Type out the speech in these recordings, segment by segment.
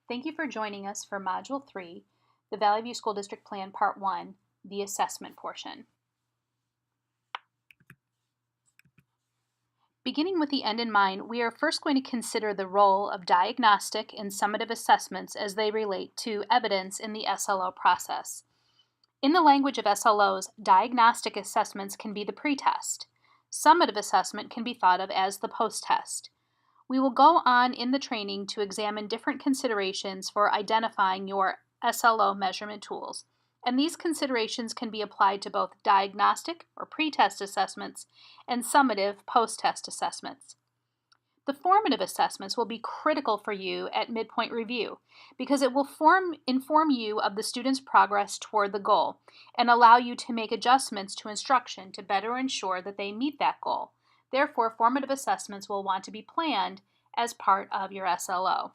Thank you for joining us for Module 3, the Valley View School District Plan Part 1, the assessment portion. Beginning with the end in mind, we are first going to consider the role of diagnostic and summative assessments as they relate to evidence in the SLO process. In the language of SLOs, diagnostic assessments can be the pretest. Summative assessment can be thought of as the post-test. We will go on in the training to examine different considerations for identifying your SLO measurement tools, and these considerations can be applied to both diagnostic or pretest assessments and summative post-test assessments. The formative assessments will be critical for you at midpoint review because it will inform you of the student's progress toward the goal and allow you to make adjustments to instruction to better ensure that they meet that goal. Therefore, formative assessments will want to be planned as part of your SLO.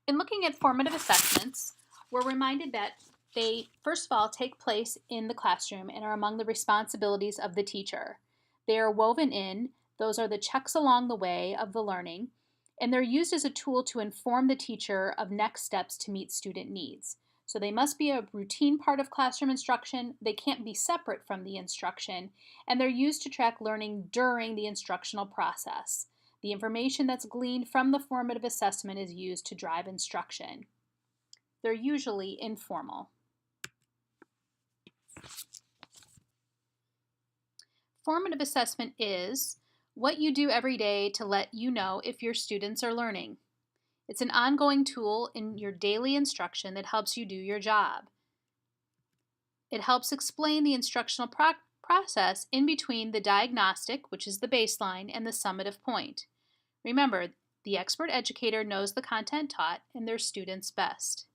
In looking at formative assessments, we're reminded that they, first of all, take place in the classroom and are among the responsibilities of the teacher. They are woven in, those are the checks along the way of the learning, and they're used as a tool to inform the teacher of next steps to meet student needs. So they must be a routine part of classroom instruction, they can't be separate from the instruction, and they're used to track learning during the instructional process. The information that's gleaned from the formative assessment is used to drive instruction. They're usually informal. Formative assessment is what you do every day to let you know if your students are learning. It's an ongoing tool in your daily instruction that helps you do your job. It helps explain the instructional process in between the diagnostic, which is the baseline, and the summative point. Remember, the expert educator knows the content taught and their students best.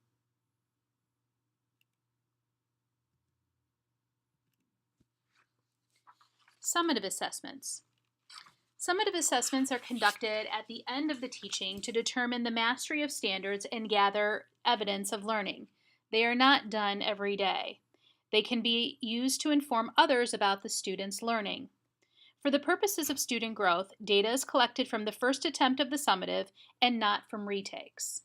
Summative assessments. Summative assessments are conducted at the end of the teaching to determine the mastery of standards and gather evidence of learning. They are not done every day. They can be used to inform others about the student's learning. For the purposes of student growth, data is collected from the first attempt of the summative and not from retakes.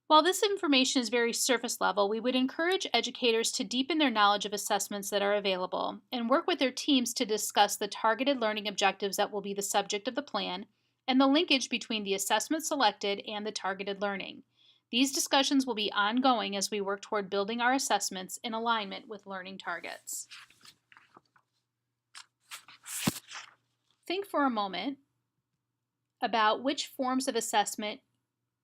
While this information is very surface level, we would encourage educators to deepen their knowledge of assessments that are available and work with their teams to discuss the targeted learning objectives that will be the subject of the plan and the linkage between the assessment selected and the targeted learning. These discussions will be ongoing as we work toward building our assessments in alignment with learning targets. Think for a moment about which forms of assessment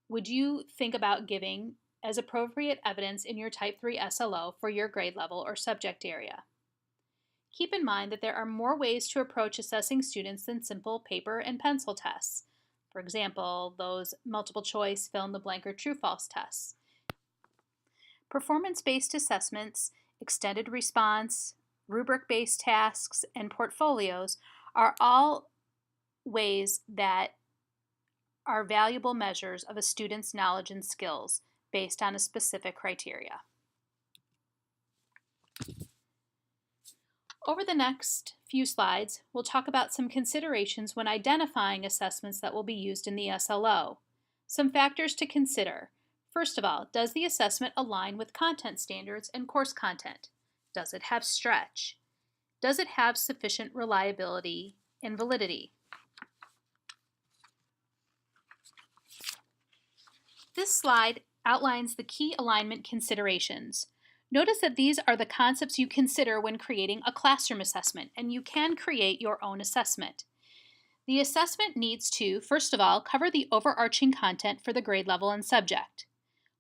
would you think about giving as appropriate evidence in your Type 3 SLO for your grade level or subject area. Keep in mind that there are more ways to approach assessing students than simple paper and pencil tests. For example, those multiple choice, fill in the blank, or true-false tests. Performance-based assessments, extended response, rubric-based tasks, and portfolios are all ways that are valuable measures of a student's knowledge and skills based on a specific criteria. Over the next few slides, we'll talk about some considerations when identifying assessments that will be used in the SLO. Some factors to consider. First of all, does the assessment align with content standards and course content? Does it have stretch? Does it have sufficient reliability and validity? This slide outlines the key alignment considerations. Notice that these are the concepts you consider when creating a classroom assessment, and you can create your own assessment. The assessment needs to, first of all, cover the overarching content for the grade level and subject.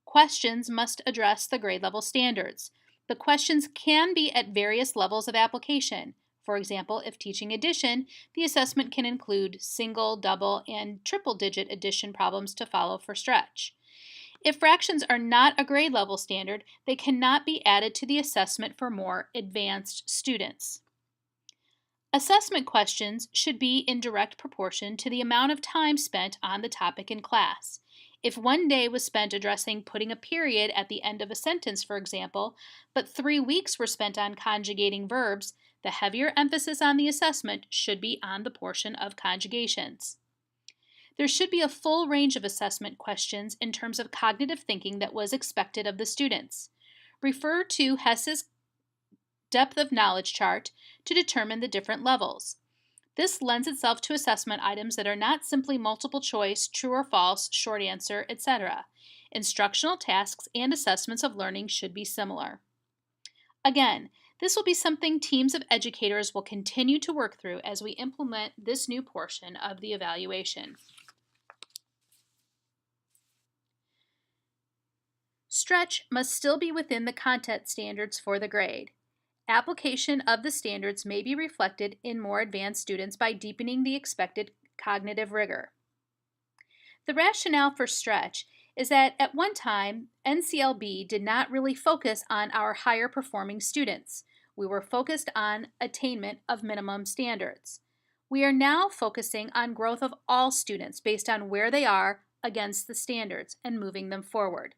Questions must address the grade level standards. The questions can be at various levels of application. For example, if teaching addition, the assessment can include single, double, and triple-digit addition problems to follow for stretch. If fractions are not a grade level standard, they cannot be added to the assessment for more advanced students. Assessment questions should be in direct proportion to the amount of time spent on the topic in class. If one day was spent addressing putting a period at the end of a sentence, for example, but 3 weeks were spent on conjugating verbs, The heavier emphasis on the assessment should be on the portion of conjugations. There should be a full range of assessment questions in terms of cognitive thinking that was expected of the students. Refer to Hess's depth of knowledge chart to determine the different levels. This lends itself to assessment items that are not simply multiple choice, true or false, short answer, etc. Instructional tasks and assessments of learning should be similar. Again, this will be something teams of educators will continue to work through as we implement this new portion of the evaluation. Stretch must still be within the content standards for the grade. Application of the standards may be reflected in more advanced students by deepening the expected cognitive rigor. The rationale for stretch is that at one time, NCLB did not really focus on our higher performing students. We were focused on attainment of minimum standards. We are now focusing on growth of all students based on where they are against the standards and moving them forward.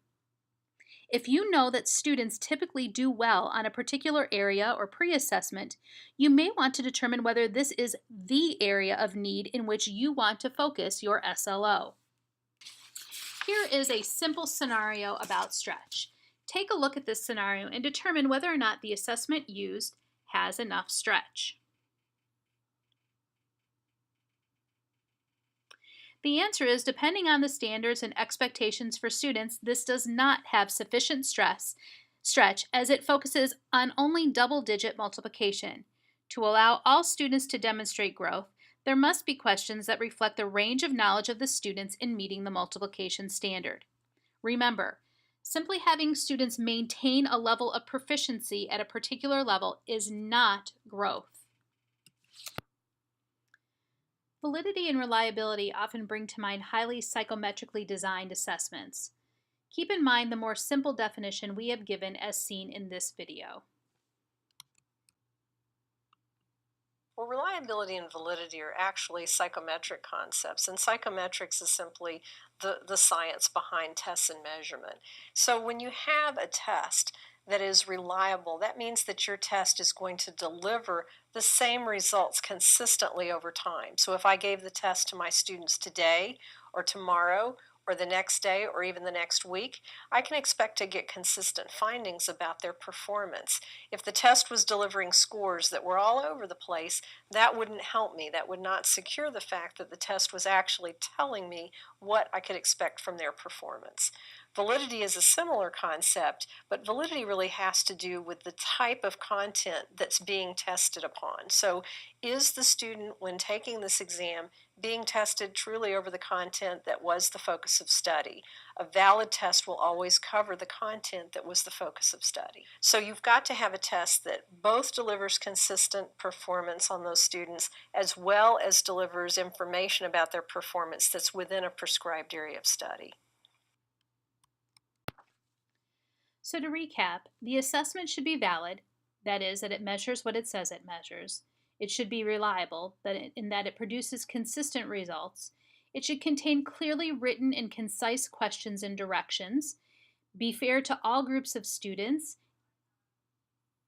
If you know that students typically do well on a particular area or pre-assessment, you may want to determine whether this is the area of need in which you want to focus your SLO. Here is a simple scenario about stretch. Take a look at this scenario and determine whether or not the assessment used has enough stretch. The answer is, depending on the standards and expectations for students, this does not have sufficient stretch as it focuses on only double-digit multiplication. To allow all students to demonstrate growth, there must be questions that reflect the range of knowledge of the students in meeting the multiplication standard. Remember, simply having students maintain a level of proficiency at a particular level is not growth. Validity and reliability often bring to mind highly psychometrically designed assessments. Keep in mind the more simple definition we have given as seen in this video. Well, reliability and validity are actually psychometric concepts, and psychometrics is simply the science behind tests and measurement. So when you have a test that is reliable, that means that your test is going to deliver the same results consistently over time. So if I gave the test to my students today or tomorrow or the next day or even the next week, I can expect to get consistent findings about their performance. If the test was delivering scores that were all over the place, that wouldn't help me. That would not secure the fact that the test was actually telling me what I could expect from their performance. Validity is a similar concept, but validity really has to do with the type of content that's being tested upon. So is the student, when taking this exam, being tested truly over the content that was the focus of study? A valid test will always cover the content that was the focus of study. So you've got to have a test that both delivers consistent performance on those students as well as delivers information about their performance that's within a prescribed area of study. So to recap, the assessment should be valid, that is, that it measures what it says it measures. It should be reliable, in that it produces consistent results. It should contain clearly written and concise questions and directions, be fair to all groups of students,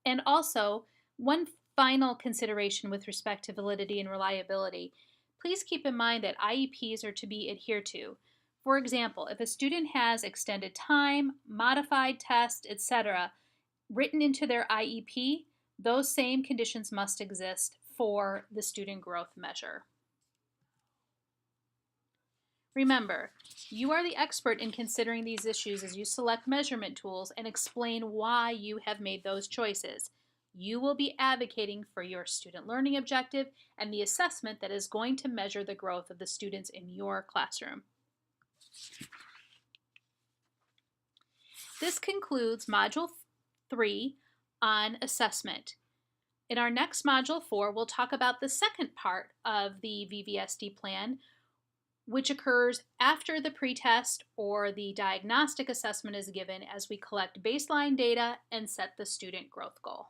and also, one final consideration with respect to validity and reliability. Please keep in mind that IEPs are to be adhered to. For example, if a student has extended time, modified test, etc., written into their IEP, those same conditions must exist for the student growth measure. Remember, you are the expert in considering these issues as you select measurement tools and explain why you have made those choices. You will be advocating for your student learning objective and the assessment that is going to measure the growth of the students in your classroom. This concludes Module 3 on assessment. In our next Module 4, we'll talk about the second part of the VVSD plan, which occurs after the pretest or the diagnostic assessment is given as we collect baseline data and set the student growth goal.